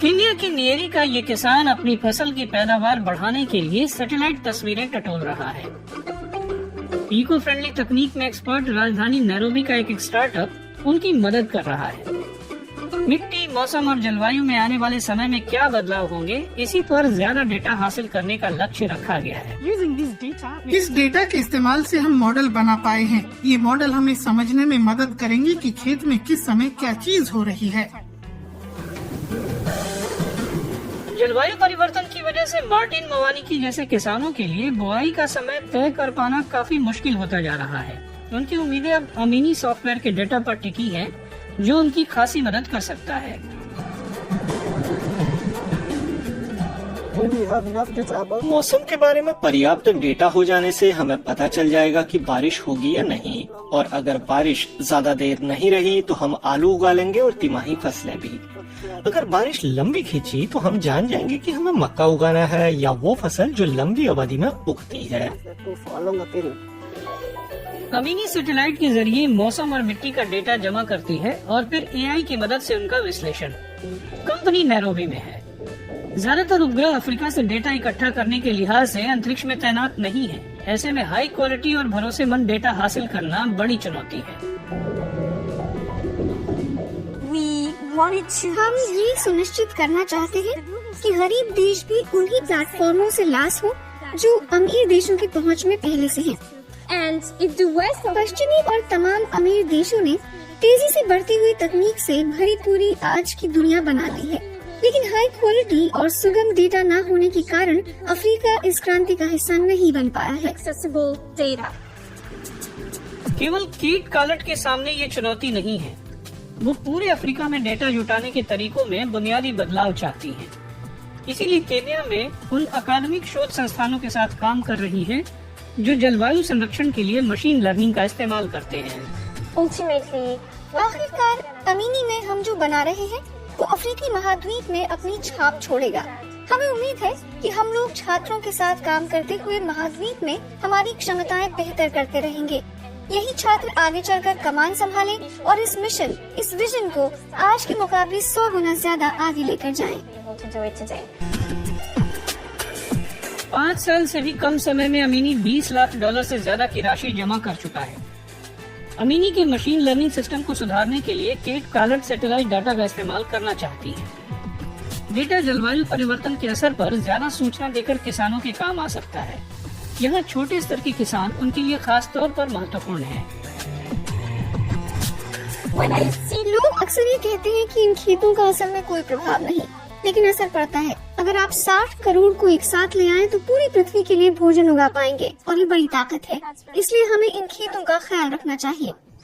Kenya के नियरी का ये किसान अपनी फसल की पैदावार बढ़ाने के लिए सैटेलाइट तस्वीरें टटोल रहा है। इको फ्रेंडली तकनीक में एक्सपर्ट राजधानी नैरोबी का एक स्टार्टअप उनकी मदद कर रहा है। मिट्टी, मौसम और जलवायु में आने वाले समय में क्या बदलाव होंगे, इसी पर ज्यादा डेटा हासिल करने का लक्ष्य रखा गया है। इस डेटा के इस्तेमाल से हम मॉडल बना पाए हैं। ये मॉडल हमें समझने में मदद करेंगे कि खेत में किस समय क्या चीज हो रही है। जलवायु परिवर्तन की वजह से मार्टिन मवानिकी जैसे किसानों के लिए बुआई का समय तय कर पाना काफी मुश्किल होता जा रहा है। उनकी उम्मीदें अब अमीनी सॉफ्टवेयर के डेटा पर टिकी हैं, जो उनकी खासी मदद कर सकता है। मौसम के बारे में पर्याप्त डेटा हो जाने से हमें पता चल जाएगा कि बारिश होगी या नहीं, और अगर बारिश ज्यादा देर नहीं रही तो हम आलू उगा लेंगे और तिमाही फसलें भी। अगर बारिश लंबी खींची तो हम जान जाएंगे कि हमें मक्का उगाना है या वो फसल जो लंबी अवधि में उगती है। अमीनी सैटेलाइट के जरिए मौसम और मिट्टी का डेटा जमा करती है और फिर एआई की मदद से उनका विश्लेषण। कंपनी नैरोबी में है। ज्यादातर उपग्रह अफ्रीका से डेटा इकट्ठा करने के लिहाज से अंतरिक्ष में तैनात नहीं है। ऐसे में हाई क्वालिटी और भरोसेमंद डेटा हासिल करना बड़ी चुनौती है। हम ये सुनिश्चित करना चाहते हैं कि गरीब देश भी उन्हीं प्लेटफॉर्मों से लैस हो जो अमीर देशों की पहुंच में पहले से हैं। पश्चिमी और तमाम अमीर देशों ने तेजी से बढ़ती हुई तकनीक से भरी पूरी आज की दुनिया बना ली है, लेकिन हाई क्वालिटी और सुगम डेटा न होने के कारण अफ्रीका इस क्रांति का हिस्सा नहीं बन पाया है। केवल कीट कालट के सामने ये चुनौती नहीं है। वो पूरे अफ्रीका में डेटा जुटाने के तरीकों में बुनियादी बदलाव चाहती हैं। इसीलिए केन्या में उन अकादमिक शोध संस्थानों के साथ काम कर रही है जो जलवायु संरक्षण के लिए मशीन लर्निंग का इस्तेमाल करते हैं। आखिरकार अमीनी में हम जो बना रहे हैं वो अफ्रीकी महाद्वीप में अपनी छाप छोड़ेगा। हमें उम्मीद है कि हम लोग छात्रों के साथ काम करते हुए महाद्वीप में हमारी क्षमताएं बेहतर करते रहेंगे। यही छात्र आगे चलकर कमान संभालें और इस मिशन, इस विजन को आज के मुकाबले 100 गुना ज्यादा आगे लेकर जाएं। 5 साल से भी कम समय में अमीनी $20 लाख से ज्यादा की राशि जमा कर चुका है। अमीनी के मशीन लर्निंग सिस्टम को सुधारने के लिए केट कालट सैटेलाइट डाटा का इस्तेमाल करना चाहती है। डेटा जलवायु परिवर्तन के असर पर ज्यादा सूचना देकर किसानों के काम आ सकता है। यहाँ छोटे स्तर के किसान उनके लिए खास तौर पर महत्वपूर्ण है। लोग अक्सर ये कहते हैं कि इन खेतों का असल में कोई प्रभाव नहीं, लेकिन असर पड़ता है। अगर आप 60 करोड़ को एक साथ ले आए तो पूरी पृथ्वी के लिए भोजन उगा पाएंगे और ये बड़ी ताकत है। इसलिए हमें इन खेतों का ख्याल रखना चाहिए।